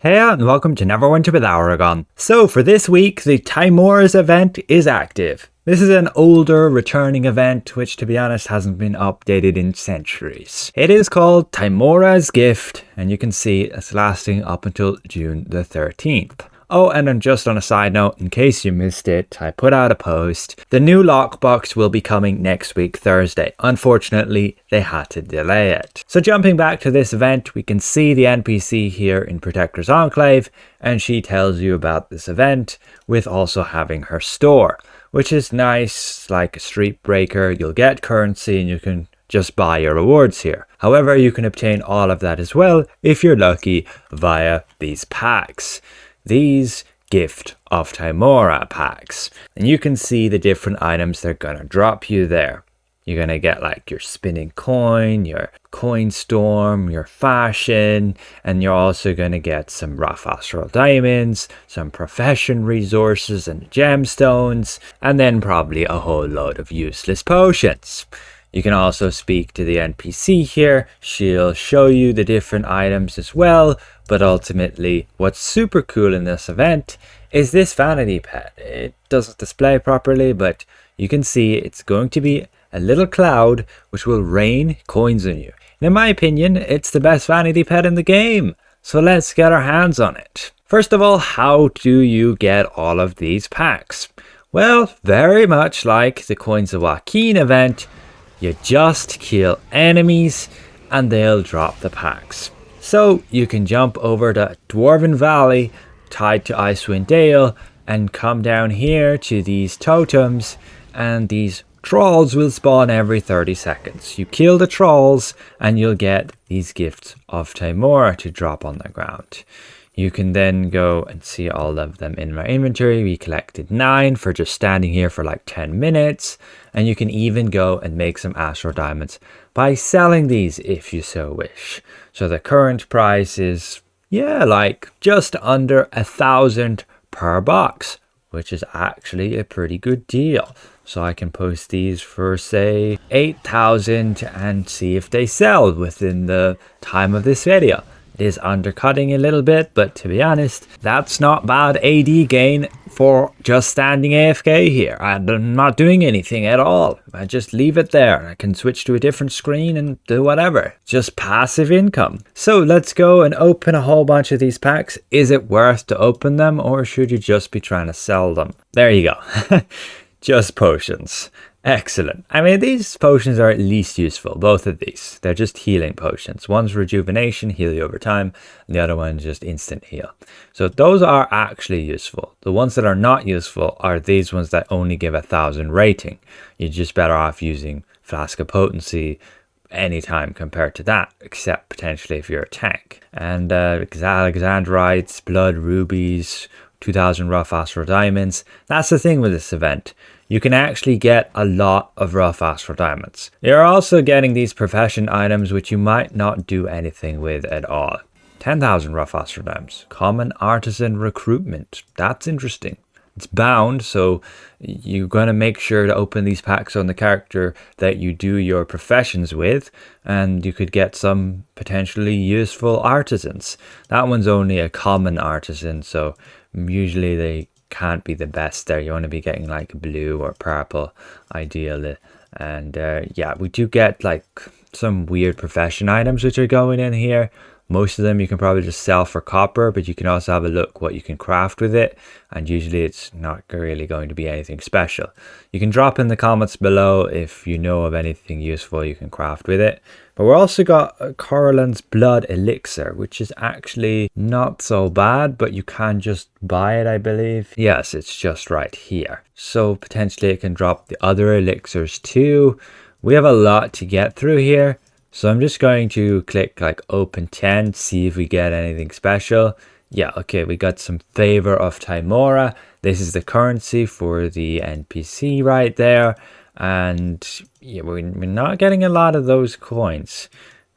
Hey and welcome to Neverwinter with Aragon. So for this week, the Tymoras event is active. This is an older returning event which to be honest hasn't been updated in centuries. It is called Tymora's Gift and you can see it's lasting up until June the 13th. Oh, and then just on a side note, in case you missed it, I put out a post. The new lockbox will be coming next week, Thursday. Unfortunately, they had to delay it. So jumping back to this event, we can see the NPC here in Protector's Enclave, and she tells you about this event with also having her store, which is nice, like a street breaker. You'll get currency and you can just buy your rewards here. However, you can obtain all of that as well if you're lucky via these packs. These Gift of Tymora packs, and you can see the different items they're gonna drop you there. You're gonna get like your spinning coin, your coin storm, your fashion, and you're also gonna get some rough Astral Diamonds, some profession resources and gemstones, and then probably a whole load of useless potions. You can also speak to the NPC here. She'll show you the different items as well, but ultimately what's super cool in this event is this Vanity Pet. It doesn't display properly, but you can see it's going to be a little cloud which will rain coins on you. And in my opinion, it's the best Vanity Pet in the game. So let's get our hands on it. First of all, how do you get all of these packs? Well, very much like the Coins of Joaquin event, you just kill enemies and they'll drop the packs. So you can jump over to Dwarven Valley tied to Icewind Dale and come down here to these totems, and these trolls will spawn every 30 seconds. You kill the trolls and you'll get these Gifts of Tymora to drop on the ground. You can then go and see all of them in my inventory. We collected 9 for just standing here for like 10 minutes. And you can even go and make some Astral Diamonds by selling these if you so wish. So the current price is, like just under 1,000 per box, which is actually a pretty good deal. So I can post these for say 8,000 and see if they sell within the time of this video. It is undercutting a little bit, but to be honest, that's not bad AD gain for just standing AFK here. I'm not doing anything at all. I just leave it there. I can switch to a different screen and do whatever. Just passive income. So let's go and open a whole bunch of these packs. Is it worth to open them, or should you just be trying to sell them? There you go. Just potions. Excellent. I mean, these potions are at least useful, both of these. They're just healing potions. One's rejuvenation, heal you over time, and the other one's just instant heal. So those are actually useful. The ones that are not useful are these ones that only give 1,000 rating. You're just better off using Flask of Potency anytime compared to that, except potentially if you're a tank. And Alexandrites, Blood Rubies, 2,000 rough Astral Diamonds. That's the thing with this event. You can actually get a lot of rough Astral Diamonds. You're also getting these profession items which you might not do anything with at all. 10,000 rough Astral Diamonds. Common Artisan Recruitment. That's interesting. It's bound, so you're going to make sure to open these packs on the character that you do your professions with, and you could get some potentially useful artisans. That one's only a common artisan, so usually they can't be the best there. You want to be getting like blue or purple ideally. And we do get like some weird profession items which are going in here. Most of them you can probably just sell for copper, but you can also have a look what you can craft with it, and usually it's not really going to be anything special. You can drop in the comments below if you know of anything useful you can craft with it. But we're also got Corallan's Blood Elixir, which is actually not so bad, but you can just buy it, I believe. Yes, it's just right here. So potentially it can drop the other elixirs too. We have a lot to get through here. So I'm just going to click like open 10, see if we get anything special. Yeah, okay, we got some Favor of Tymora. This is the currency for the NPC right there. And yeah, we're not getting a lot of those coins.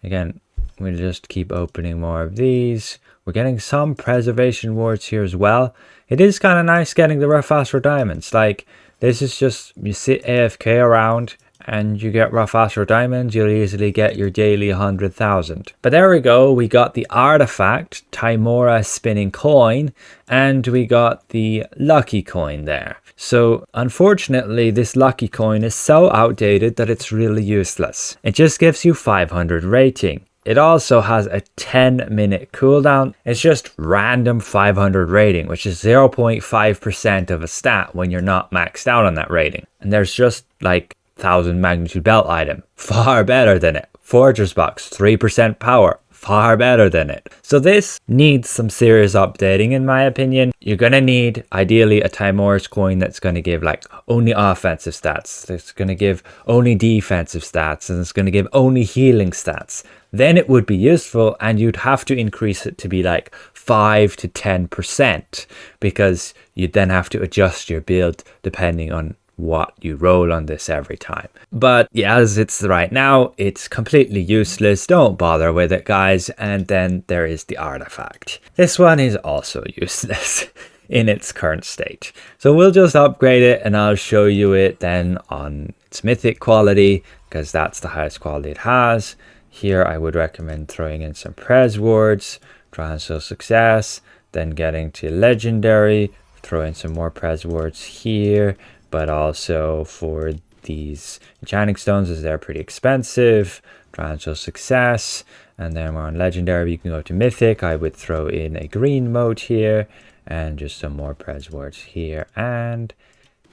Again, we'll just keep opening more of these. We're getting some preservation wards here as well. It is kind of nice getting the rough Astral Diamonds. Like, this is just, you sit AFK around and you get rough Astral Diamonds, you'll easily get your daily 100,000. But there we go, we got the artifact, Tymora spinning coin, and we got the lucky coin there. So unfortunately, this lucky coin is so outdated that it's really useless. It just gives you 500 rating. It also has a 10-minute cooldown. It's just random 500 rating, which is 0.5% of a stat when you're not maxed out on that rating. And there's just like 1000 magnitude belt item, far better than it. Fortress box, 3% power, far better than it. So this needs some serious updating in my opinion. You're going to need ideally a Tymora's coin that's going to give like only offensive stats. It's going to give only defensive stats, and it's going to give only healing stats. Then it would be useful, and you'd have to increase it to be like 5 to 10% because you'd then have to adjust your build depending on what you roll on this every time. But yeah, as it's right now, it's completely useless. Don't bother with it, guys. And then there is the artifact. This one is also useless in its current state. So we'll just upgrade it, and I'll show you it then on its mythic quality, because that's the highest quality it has. Here I would recommend throwing in some pres words, Triangle Success, then getting to legendary, throw in some more pres words here. But also for these enchanting stones, as they're pretty expensive, Triangle Success, and then we're on legendary. You can go to mythic. I would throw in a green mode here, and just some more pres words here and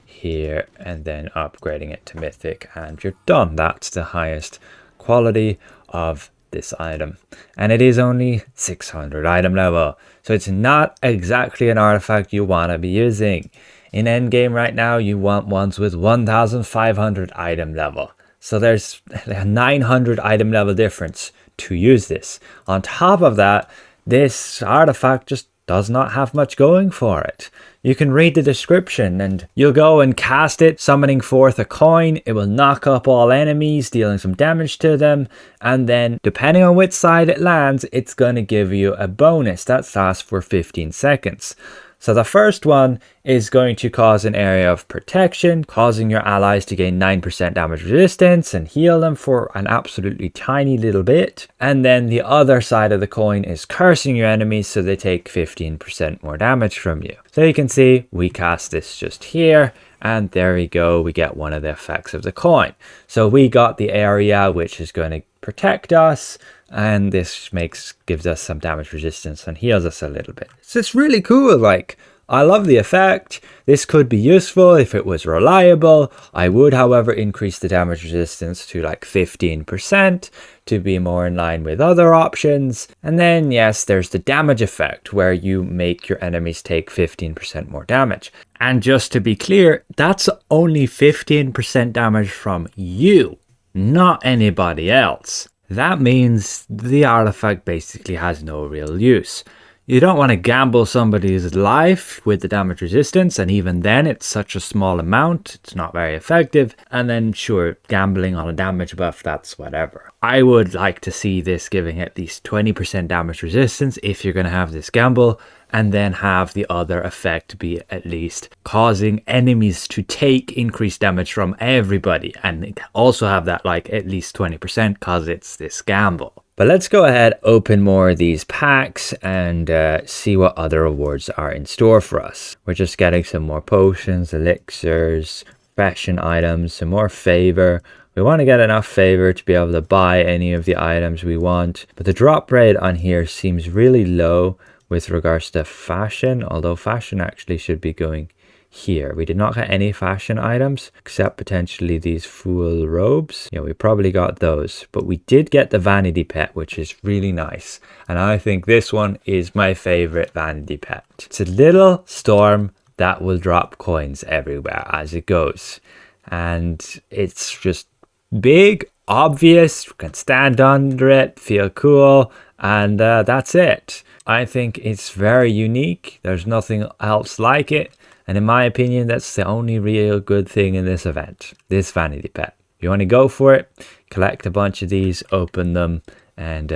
here, and then upgrading it to mythic, and you're done. That's the highest quality of this item, and it is only 600 item level, so it's not exactly an artifact you want to be using. In endgame right now, you want ones with 1500 item level. So there's a 900 item level difference to use this. On top of that, this artifact just does not have much going for it. You can read the description and you'll go and cast it, summoning forth a coin. It will knock up all enemies, dealing some damage to them. And then depending on which side it lands, it's going to give you a bonus that lasts for 15 seconds. So the first one is going to cause an area of protection, causing your allies to gain 9% damage resistance and heal them for an absolutely tiny little bit. And then the other side of the coin is cursing your enemies so they take 15% more damage from you. So you can see we cast this just here, and there we go, we get one of the effects of the coin. So we got the area which is going to protect us, and this gives us some damage resistance and heals us a little bit. So it's really cool. Like, I love the effect. This could be useful if it was reliable. I would, however, increase the damage resistance to like 15% to be more in line with other options. And then yes, there's the damage effect where you make your enemies take 15% more damage. And just to be clear, that's only 15% damage from you, not anybody else. That means the artifact basically has no real use. You don't want to gamble somebody's life with the damage resistance, and even then it's such a small amount, it's not very effective. And then sure, gambling on a damage buff, that's whatever. I would like to see this giving at least 20% damage resistance if you're going to have this gamble, and then have the other effect be at least causing enemies to take increased damage from everybody, and also have that like at least 20% because it's this gamble. But let's go ahead, open more of these packs and see what other rewards are in store for us. We're just getting some more potions, elixirs, fashion items, some more favor. We want to get enough favor to be able to buy any of the items we want, but the drop rate on here seems really low with regards to fashion, although fashion actually should be going here. We did not get any fashion items except potentially these full robes. Yeah, we probably got those, but we did get the Vanity Pet, which is really nice. And I think this one is my favorite Vanity Pet. It's a little storm that will drop coins everywhere as it goes. And it's just big, obvious, you can stand under it, feel cool, and that's it. I think it's very unique. There's nothing else like it. And in my opinion, that's the only real good thing in this event, this Vanity Pet. You want to go for it, collect a bunch of these, open them, and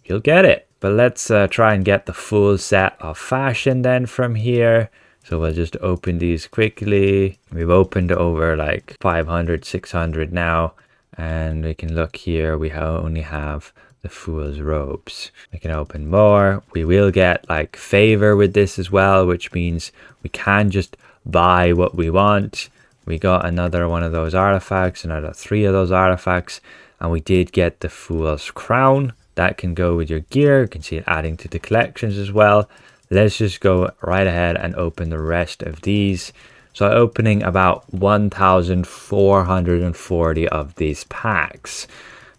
you'll get it. But let's try and get the full set of fashion then from here. So we'll just open these quickly. We've opened over like 500, 600 now. And we can look here, we only have the Fool's Robes. We can open more. We will get like favor with this as well, which means we can just buy what we want. We got another one of those artifacts, another 3 of those artifacts, and we did get the Fool's Crown. That can go with your gear. You can see it adding to the collections as well. Let's just go right ahead and open the rest of these. So opening about 1,440 of these packs.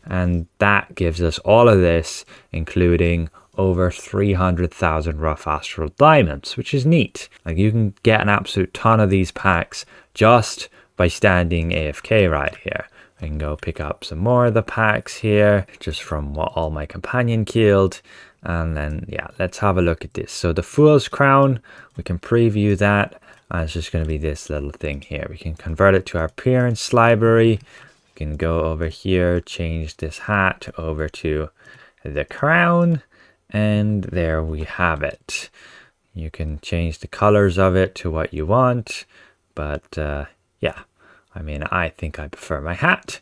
And that gives us all of this, including over 300,000 rough Astral Diamonds, which is neat. Like, you can get an absolute ton of these packs just by standing AFK right here. I can go pick up some more of the packs here, just from what all my companion killed. And then, yeah, let's have a look at this. So the Fool's Crown, we can preview that. And it's just going to be this little thing here. We can convert it to our appearance library. We can go over here, change this hat over to the crown. And there we have it. You can change the colors of it to what you want. But yeah, I mean, I think I prefer my hat.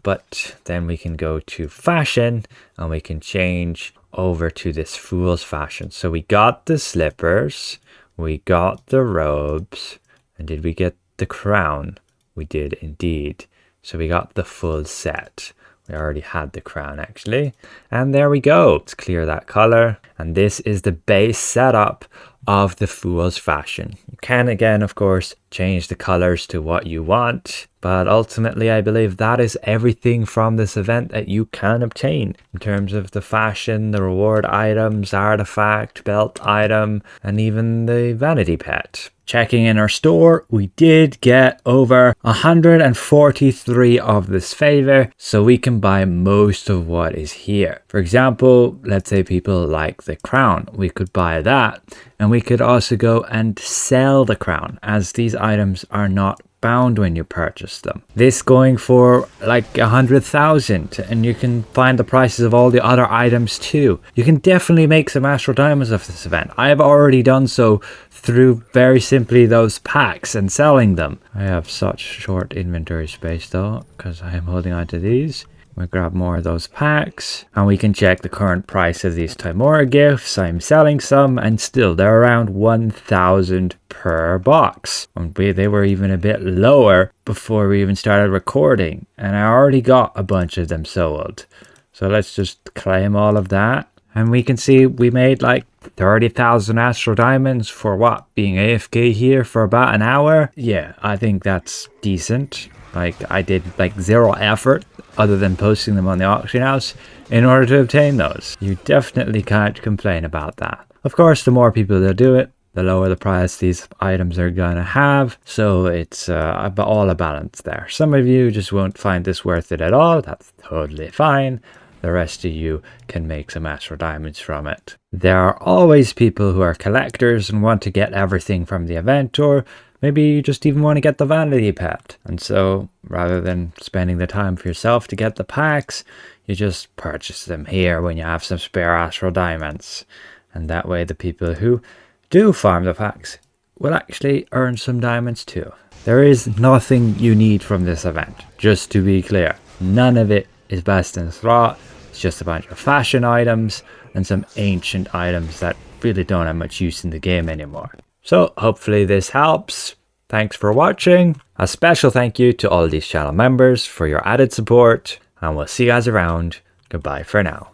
But then we can go to fashion and we can change over to this Fool's fashion. So we got the slippers. We got the robes, and did we get the crown? We did indeed. So we got the full set. We already had the crown actually. And there we go. Let's clear that color. And this is the base setup of the Fool's fashion. You can again, of course, change the colors to what you want. But ultimately, I believe that is everything from this event that you can obtain in terms of the fashion, the reward items, artifact, belt item, and even the Vanity Pet. Checking in our store, we did get over 143 of this favor, so we can buy most of what is here. For example, let's say people like the crown, we could buy that, and we could also go and sell the crown, as these items are not bound when you purchase them. This going for like 100,000, and you can find the prices of all the other items too. You can definitely make some Astral Diamonds of this event. I have already done so through very simply those packs and selling them. I have such short inventory space though, because I am holding on to these. We'll grab more of those packs and we can check the current price of these Tymora gifts. I'm selling some and still they're around 1,000 per box. And they were even a bit lower before we even started recording. And I already got a bunch of them sold. So let's just claim all of that. And we can see we made like 30,000 Astral Diamonds for what? Being AFK here for about an hour? Yeah, I think that's decent. Like, I did like zero effort other than posting them on the auction house in order to obtain those. You definitely can't complain about that. Of course, the more people that do it, the lower the price these items are gonna have. So it's all a balance there. Some of you just won't find this worth it at all. That's totally fine. The rest of you can make some Astral Diamonds from it. There are always people who are collectors and want to get everything from the event, or maybe you just even want to get the Vanity Pet. And so rather than spending the time for yourself to get the packs, you just purchase them here when you have some spare Astral Diamonds. And that way the people who do farm the packs will actually earn some diamonds too. There is nothing you need from this event, just to be clear. None of it is best in slot. It's just a bunch of fashion items and some ancient items that really don't have much use in the game anymore. So hopefully this helps. Thanks for watching. A special thank you to all these channel members for your added support, and we'll see you guys around. Goodbye for now.